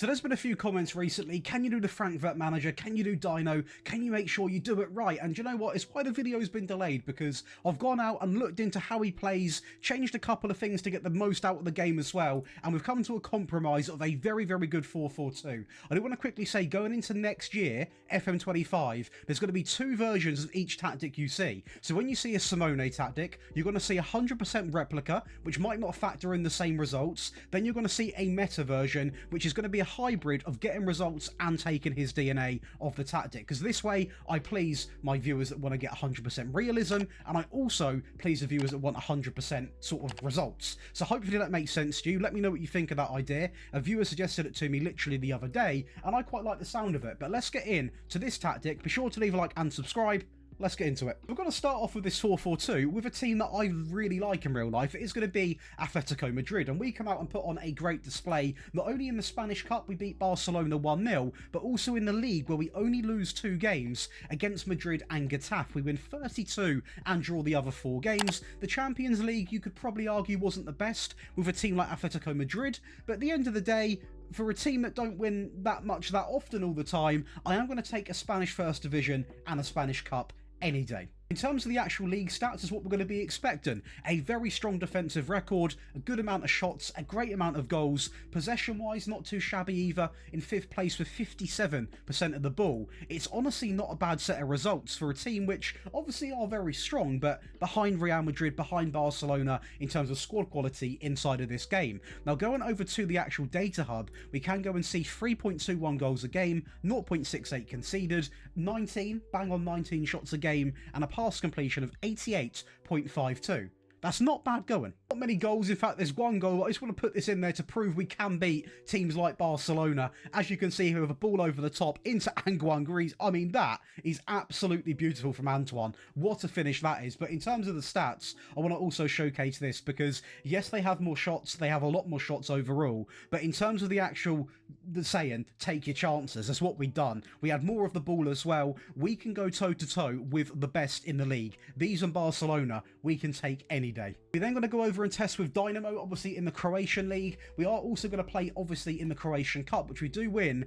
So there's been a few comments recently, can you do the Frankfurt manager, can you do Dino, can you make sure you do it right? And you know what, it's why the video's been delayed, because I've gone out and looked into how he plays, changed a couple of things to get the most out of the game as well, and we've come to a compromise of a very, very good 4-4-2. I do want to quickly say, going into next year, FM25, there's going to be two versions of each tactic you see. So when you see a Simone tactic, you're going to see 100% replica, which might not factor in the same results. Then you're going to see a meta version, which is going to be a hybrid of getting results and taking his DNA of the tactic, because this way I please my viewers that want to get 100% realism, and I also please the viewers that want 100% sort of results. So hopefully that makes sense to you. Let me know what you think of that idea. A viewer suggested it to me literally the other day, and I quite like the sound of it. But let's get in to this tactic. Be sure to leave a like and subscribe. Let's get into it. We're going to start off with this 4-4-2 with a team that I really like in real life. It is going to be Atletico Madrid, and we come out and put on a great display. Not only in the Spanish Cup, we beat Barcelona 1-0, but also in the league, where we only lose 2 games against Madrid and Getafe. We win 32 and draw the other 4 games. The Champions League, you could probably argue, wasn't the best with a team like Atletico Madrid, but at the end of the day, for a team that don't win that much that often all the time, I am going to take a Spanish First Division and a Spanish Cup any day. In terms of the actual league stats, is what we're going to be expecting. A very strong defensive record, a good amount of shots, a great amount of goals. Possession-wise, not too shabby either, in 5th place with 57% of the ball. It's honestly not a bad set of results for a team which obviously are very strong, but behind Real Madrid, behind Barcelona in terms of squad quality inside of this game. Now, going over to the actual data hub, we can go and see 3.21 goals a game, 0.68 conceded, 19, bang on 19 shots a game, and a pass completion of 88.52. That's not bad going. Not many goals, in fact there's one goal. I just want to put this in there to prove we can beat teams like Barcelona. As you can see here with a ball over the top into Antoine Griezmann. I mean, that is absolutely beautiful from Antoine. What a finish that is. But in terms of the stats, I want to also showcase this, because yes, they have more shots, they have a lot more shots overall, but in terms of the actual saying, take your chances, that's what we've done. We had more of the ball as well. We can go toe-to-toe with the best in the league. These and Barcelona, we can take any day. We're then going to go over and test with Dynamo, obviously in the Croatian league. We are also going to play obviously in the Croatian Cup, which we do win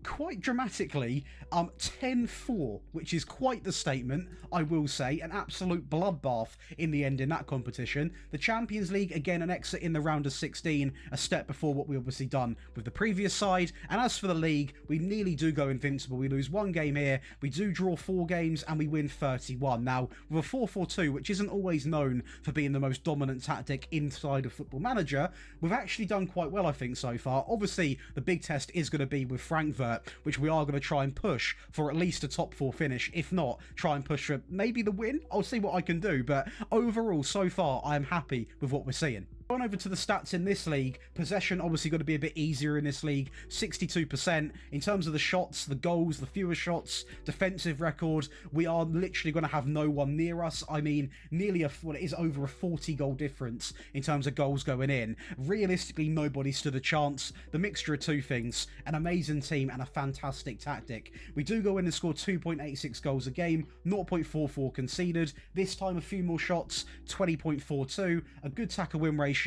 quite dramatically 10-4, which is quite the statement, I will say. An absolute bloodbath in the end in that competition. The Champions League, again, an exit in the round of 16, a step before what we obviously done with the previous side. And as for the league, we nearly do go invincible. We lose 1 game here, we do draw 4 games, and we win 31. Now, with a 4-4-2, which isn't always known for being the most dominant tactic inside of Football Manager, we've actually done quite well, I think, so far. Obviously, the big test is going to be with Frankfurt, which we are going to try and push for at least a top 4 finish. If not, try and push for maybe the win. I'll see what I can do, but overall, so far, I am happy with what we're seeing. Going over to the stats in this league, possession obviously going to be a bit easier in this league, 62%. In terms of the shots, the goals, the fewer shots, defensive record, we are literally going to have no one near us. I mean, nearly it is over a 40 goal difference in terms of goals going in. Realistically, nobody stood a chance. The mixture of 2 things, an amazing team and a fantastic tactic. We do go in and score 2.86 goals a game, 0.44 conceded. This time a few more shots, 20.42, a good tackle win ratio,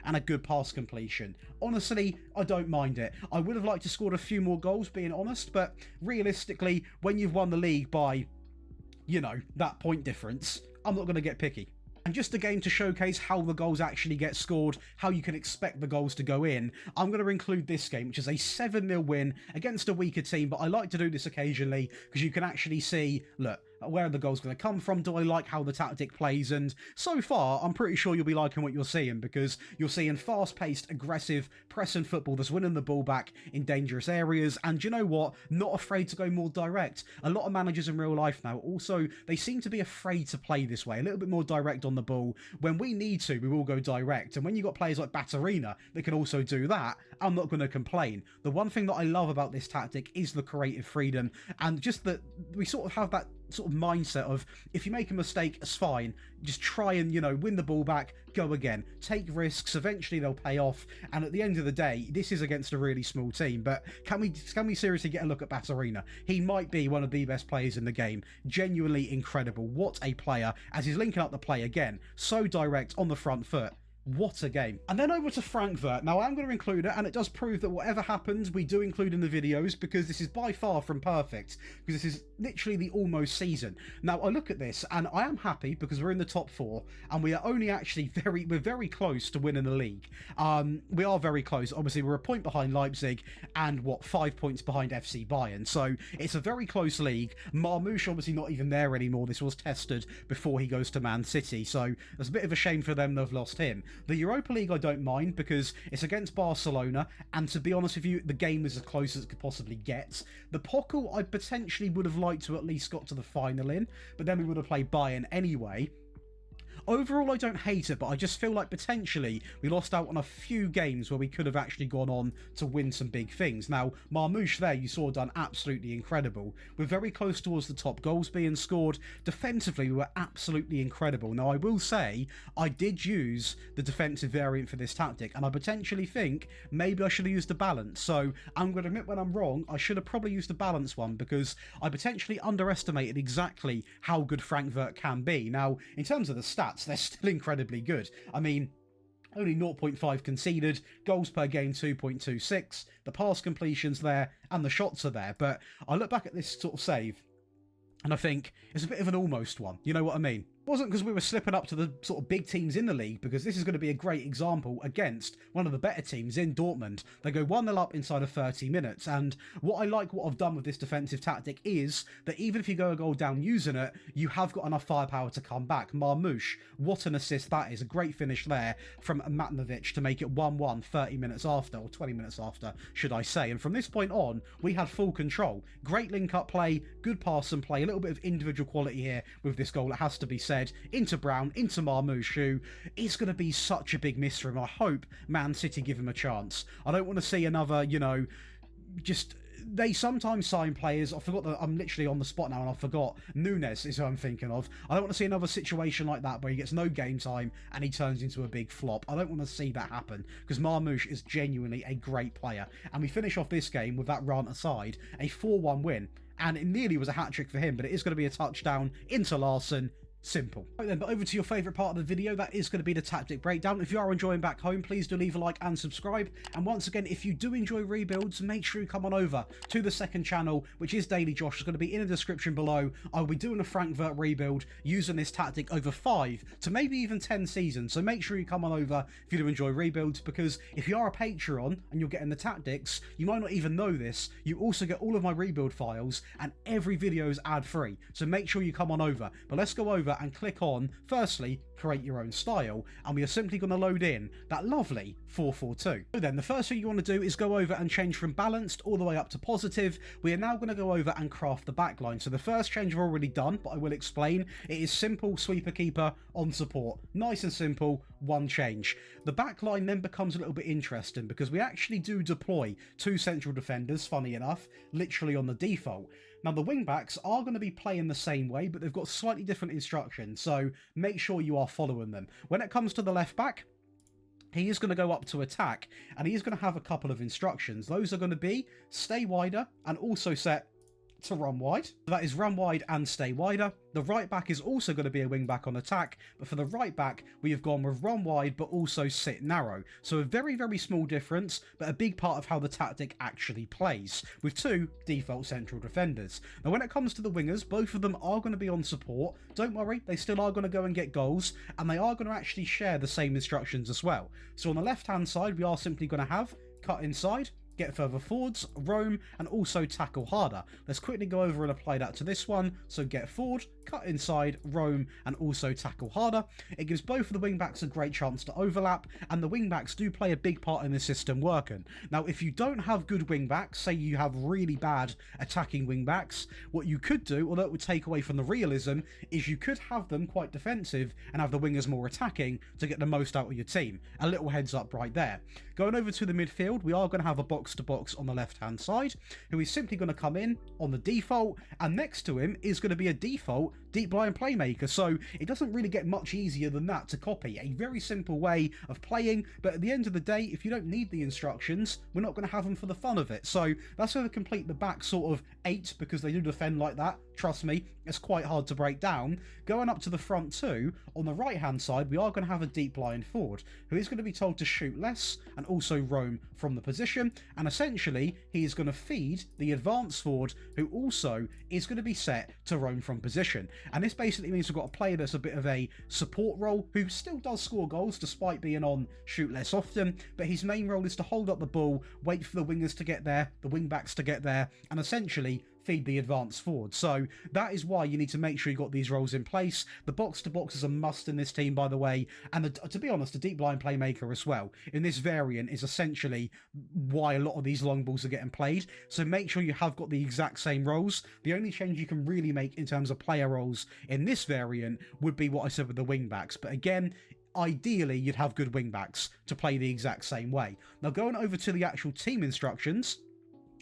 and a good pass completion. Honestly, I don't mind it. I would have liked to score a few more goals, being honest, but realistically, when you've won the league by, you know, that point difference, I'm not going to get picky. And just a game to showcase how the goals actually get scored, how you can expect the goals to go in, I'm going to include this game, which is a 7-0 win against a weaker team, but I like to do this occasionally because you can actually see, look, where are the goals going to come from? Do I like how the tactic plays? And so far, I'm pretty sure you'll be liking what you're seeing, because you're seeing fast-paced, aggressive, pressing football that's winning the ball back in dangerous areas. And you know what? Not afraid to go more direct. A lot of managers in real life now, also, they seem to be afraid to play this way, a little bit more direct on the ball. When we need to, we will go direct. And when you've got players like Batarina that can also do that, I'm not going to complain. The one thing that I love about this tactic is the creative freedom, and just that we sort of have that sort of mindset of, if you make a mistake, it's fine, just try and, you know, win the ball back, go again, take risks, eventually they'll pay off. And at the end of the day, this is against a really small team, but can we seriously get a look at Batarina? He might be one of the best players in the game. Genuinely incredible. What a player, as he's linking up the play again, so direct on the front foot. What a game. And then over to Frankfurt. Now, I'm going to include it, and it does prove that whatever happens, we do include in the videos, because this is by far from perfect, because this is literally the almost season. Now, I look at this, and I am happy, because we're in the top 4, and we are only actually we're very close to winning the league. We are very close. Obviously, we're a point behind Leipzig, and 5 points behind FC Bayern, so it's a very close league. Marmoush obviously not even there anymore. This was tested before he goes to Man City, so it's a bit of a shame for them they've lost him. The Europa League I don't mind, because it's against Barcelona, and to be honest with you, the game is as close as it could possibly get. The Pokal I potentially would have liked to at least got to the final in, but then we would have played Bayern anyway. Overall, I don't hate it, but I just feel like potentially we lost out on a few games where we could have actually gone on to win some big things. Now, Marmoush there, you saw, done absolutely incredible. We're very close towards the top goals being scored. Defensively, we were absolutely incredible. Now, I will say, I did use the defensive variant for this tactic, and I potentially think maybe I should have used the balance. So, I'm going to admit when I'm wrong, I should have probably used the balance one, because I potentially underestimated exactly how good Frankfurt can be. Now, in terms of the stats, they're still incredibly good. I mean, only 0.5 conceded, goals per game 2.26, the pass completions there, and the shots are there. But I look back at this sort of save, and I think it's a bit of an almost one. You know what I mean? It wasn't because we were slipping up to the sort of big teams in the league, because this is going to be a great example against one of the better teams in Dortmund. They go 1-0 up inside of 30 minutes, and what I've done with this defensive tactic is that even if you go a goal down using it, you have got enough firepower to come back. Marmoush, what an assist that is. A great finish there from Matanovic to make it 1-1 30 minutes after, or 20 minutes after, should I say. And from this point on, we had full control. Great link-up play, good pass and play, a little bit of individual quality here with this goal, it has to be said. Into Brown, into Marmoush, who is going to be such a big miss for him. I hope Man City give him a chance. I don't want to see another, they sometimes sign players. I forgot that I'm literally on the spot now, and I forgot. Nunes is who I'm thinking of. I don't want to see another situation like that where he gets no game time and he turns into a big flop. I don't want to see that happen, because Marmoush is genuinely a great player. And we finish off this game, with that rant aside, a 4-1 win. And it nearly was a hat-trick for him, but it is going to be a touchdown into Larson. Simple. Right then, but over to your favourite part of the video, that is going to be the tactic breakdown. If you are enjoying back home, please do leave a like and subscribe. And once again, if you do enjoy rebuilds, make sure you come on over to the second channel, which is Daily Josh. It's going to be in the description below. I'll be doing a Frankfurt rebuild using this tactic over 5 to maybe even 10 seasons. So make sure you come on over if you do enjoy rebuilds, because if you are a Patreon and you're getting the tactics, you might not even know this. You also get all of my rebuild files, and every video is ad-free. So make sure you come on over. But let's go over and click on, firstly, create your own style, and we are simply going to load in that lovely 442. So then the first thing you want to do is go over and change from balanced all the way up to positive. We are now going to go over and craft the backline. So the first change I've already done, but I will explain. It is simple sweeper keeper on support. Nice and simple, one change. The backline then becomes a little bit interesting, because we actually do deploy 2 central defenders, funny enough, literally on the default. Now, the wing-backs are going to be playing the same way, but they've got slightly different instructions, so make sure you are following them. When it comes to the left-back, he is going to go up to attack, and he is going to have a couple of instructions. Those are going to be stay wider and also set to run wide. So that is run wide and stay wider. The right back is also going to be a wing back on attack, but for the right back, we have gone with run wide, but also sit narrow. So a very, very small difference, but a big part of how the tactic actually plays, with 2 default central defenders. Now, when it comes to the wingers, both of them are going to be on support. Don't worry, they still are going to go and get goals, and they are going to actually share the same instructions as well. So on the left-hand side, we are simply going to have cut inside, get further forwards, roam, and also tackle harder. Let's quickly go over and apply that to this one. So get forward, cut inside, roam, and also tackle harder. It gives both of the wing-backs a great chance to overlap, and the wing-backs do play a big part in the system working. Now, if you don't have good wing-backs, say you have really bad attacking wing-backs, what you could do, although it would take away from the realism, is you could have them quite defensive and have the wingers more attacking to get the most out of your team. A little heads up right there. Going over to the midfield, we are going to have a box-to-box on the left-hand side, who is simply going to come in on the default, and next to him is going to be a default deep line playmaker. So it doesn't really get much easier than that to copy. A very simple way of playing, but at the end of the day, if you don't need the instructions, we're not going to have them for the fun of it. So that's going to complete the back sort of 8, because they do defend like that. Trust me, it's quite hard to break down. Going up to the front 2, on the right hand side, we are going to have a deep line forward who is going to be told to shoot less and also roam from the position, and essentially he is going to feed the advanced forward who also is going to be set to roam from position. And this basically means we've got a player that's a bit of a support role who still does score goals despite being on shoot less often, but his main role is to hold up the ball, wait for the wingers to get there, the wing backs to get there, and essentially feed the advanced forward. So that is why you need to make sure you got these roles in place. The box-to-box is a must in this team, by the way, and to be honest, the deep line playmaker as well in this variant is essentially why a lot of these long balls are getting played. So make sure you have got the exact same roles. The only change you can really make in terms of player roles in this variant would be what I said with the wing backs, but again, ideally you'd have good wing backs to play the exact same way. Now going over to the actual team instructions,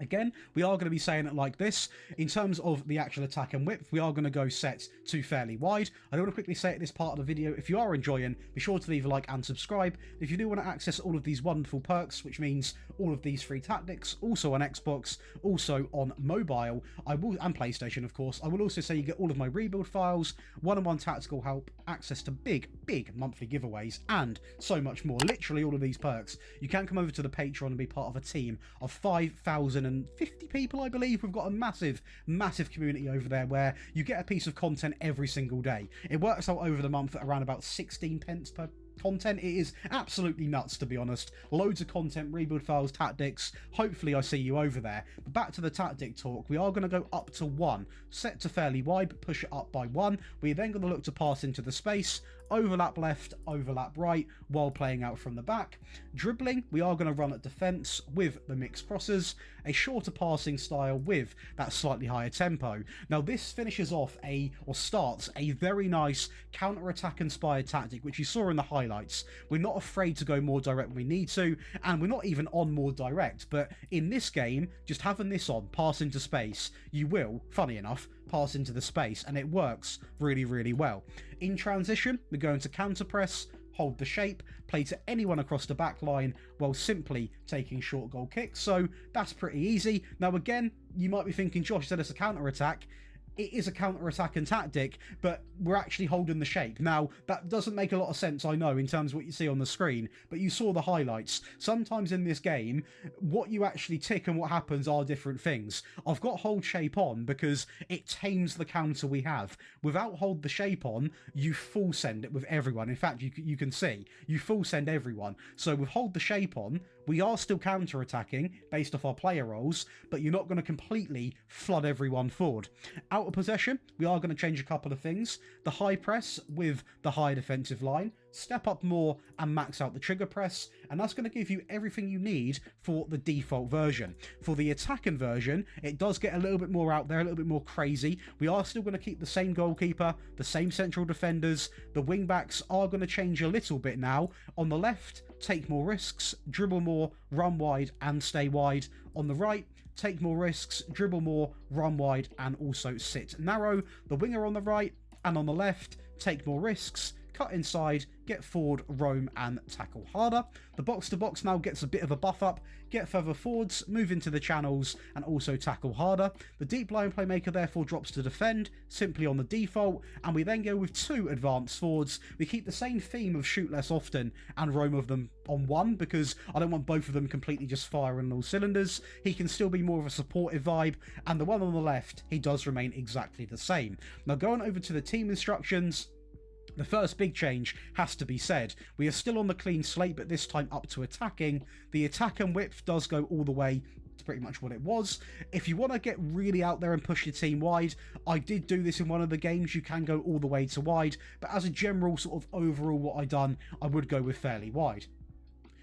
again, we are going to be saying it like this. In terms of the actual attack and width, we are going to go set to fairly wide. I do want to quickly say at this part of the video, if you are enjoying, be sure to leave a like and subscribe. If you do want to access all of these wonderful perks, which means all of these free tactics, also on Xbox, also on mobile, and PlayStation, of course, I will also say you get all of my rebuild files, one-on-one tactical help, access to big monthly giveaways, and so much more. Literally all of these perks. You can come over to the Patreon and be part of a team of 5,050 people, I believe. We've got a massive community over there where you get a piece of content every single day. It works out over the month at around about 16 pence per content. It is absolutely nuts, to be honest. Loads of content, rebuild files, tactics. Hopefully I see you over there. But back to the tactic talk, we are going to go up to 1, set to fairly wide, but push it up by 1. We're then going to look to pass into the space, overlap left, overlap right, while playing out from the back. Dribbling, we are going to run at defence with the mixed crosses, a shorter passing style with that slightly higher tempo. Now this finishes off starts a very nice counter-attack inspired tactic, which you saw in the highlights. We're not afraid to go more direct when we need to, and we're not even on more direct, but in this game, just having this on, pass into space, you will, funny enough, pass into the space, and it works really well. In transition, we're going to counter press, hold the shape, play to anyone across the back line while simply taking short goal kicks. So that's pretty easy. Now again, you might be thinking, Josh said it's a counter attack. It is a counter-attack and tactic, but we're actually holding the shape. Now, that doesn't make a lot of sense, I know, in terms of what you see on the screen, but you saw the highlights. Sometimes in this game, what you actually tick and what happens are different things. I've got hold shape on because it tames the counter we have. Without hold the shape on, you full send it with everyone. In fact, you can see, you full send everyone. So with hold the shape on, we are still counter-attacking based off our player roles, but you're not going to completely flood everyone forward. Out of possession, we are going to change a couple of things. The high press with the high defensive line, step up more and max out the trigger press, and that's going to give you everything you need for the default version. For the attacking version, it does get a little bit more out there, a little bit more crazy. We are still going to keep the same goalkeeper, the same central defenders. The wing backs are going to change a little bit now. On the left, take more risks, dribble more, run wide and stay wide. On the right, take more risks, dribble more, run wide and also sit narrow. The winger on the right and on the left, take more risks, cut inside, get forward, roam and tackle harder. The box to box now gets a bit of a buff up, get further forwards, move into the channels and also tackle harder. The deep line playmaker therefore drops to defend, simply on the default, and we then go with 2 advanced forwards. We keep the same theme of shoot less often and roam of them on 1 because I don't want both of them completely just firing on all cylinders. He can still be more of a supportive vibe, and the one on the left, he does remain exactly the same. Now going over to the team instructions, the first big change has to be said. We are still on the clean slate, but this time up to attacking. The attack and width does go all the way to pretty much what it was. If you want to get really out there and push your team wide, I did do this in one of the games. You can go all the way to wide, but as a general sort of overall what I done, I would go with fairly wide.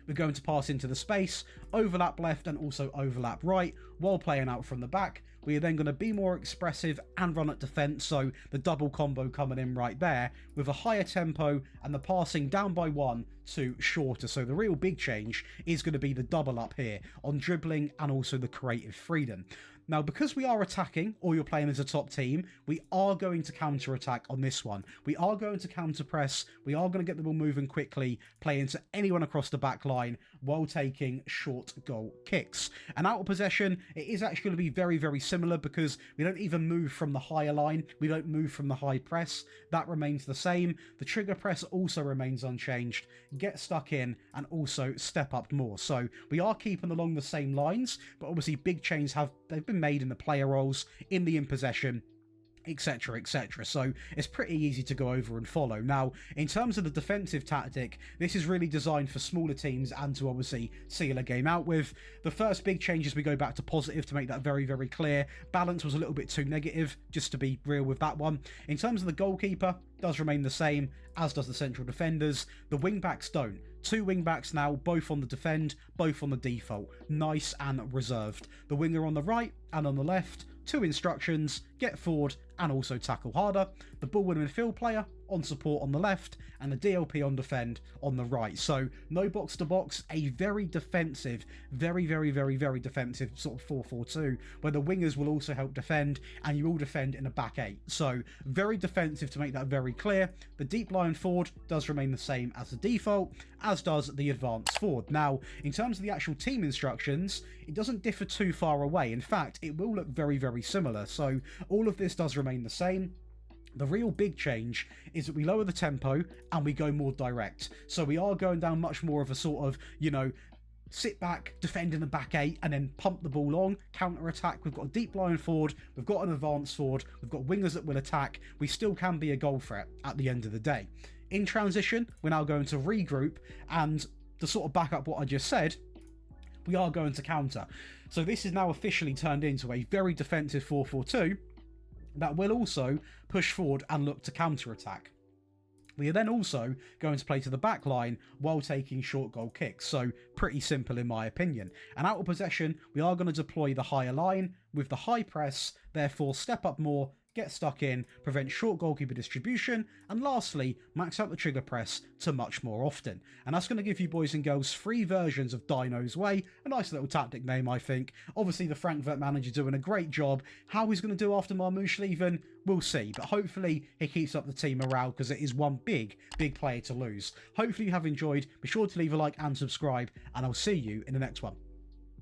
We're going to pass into the space, overlap left and also overlap right while playing out from the back. We are then going to be more expressive and run at defence, so the double combo coming in right there with a higher tempo and the passing down by 1 to shorter. So the real big change is going to be the double up here on dribbling and also the creative freedom. Now, because we are attacking, or you're playing as a top team, we are going to counter-attack on this one. We are going to counter-press, we are going to get the ball moving quickly, play into anyone across the back line while taking short goal kicks. And out of possession, it is actually going to be very, very similar because we don't even move from the higher line, we don't move from the high press. That remains the same. The trigger press also remains unchanged. Get stuck in and also step up more. So we are keeping along the same lines, but obviously big changes they've been made in the player roles, in the in possession, etc, etc. So it's pretty easy to go over and follow. Now, in terms of the defensive tactic, this is really designed for smaller teams and to obviously seal a game out with. The first big changes, we go back to positive to make that very, very clear. Balance was a little bit too negative, just to be real with that one. In terms of the goalkeeper, does remain the same, as does the central defenders. The wing-backs don't. 2 wing-backs now, both on the defend, both on the default. Nice and reserved. The winger on the right and on the left, 2 instructions, get forward and also tackle harder. The ball-winning midfield player on support on the left and the DLP on defend on the right. So no box-to-box, a very defensive, very, very, very, very defensive sort of 4-4-2, where the wingers will also help defend and you all defend in a back 8. So very defensive, to make that very clear. The deep line forward does remain the same as the default, as does the advanced forward. Now, in terms of the actual team instructions, it doesn't differ too far away. In fact, it will look very, very similar. So all of this does remain the same. The real big change is that we lower the tempo and we go more direct. So we are going down much more of a sort of, you know, sit back, defend in the back 8, and then pump the ball on, counter-attack. We've got a deep line forward, we've got an advanced forward, we've got wingers that will attack. We still can be a goal threat at the end of the day. In transition, we're now going to regroup, and to sort of back up what I just said, we are going to counter. So this is now officially turned into a very defensive 4-4-2 that will also push forward and look to counter-attack. We are then also going to play to the back line while taking short goal kicks. So pretty simple in my opinion. And out of possession, we are going to deploy the higher line with the high press, therefore step up more, get stuck in, prevent short goalkeeper distribution, and lastly, max out the trigger press to much more often. And that's going to give you boys and girls 3 versions of Dino's Way, a nice little tactic name, I think. Obviously, the Frankfurt manager doing a great job. How he's going to do after Marmoush leaving, we'll see. But hopefully, he keeps up the team morale, because it is one big, big player to lose. Hopefully, you have enjoyed. Be sure to leave a like and subscribe, and I'll see you in the next one.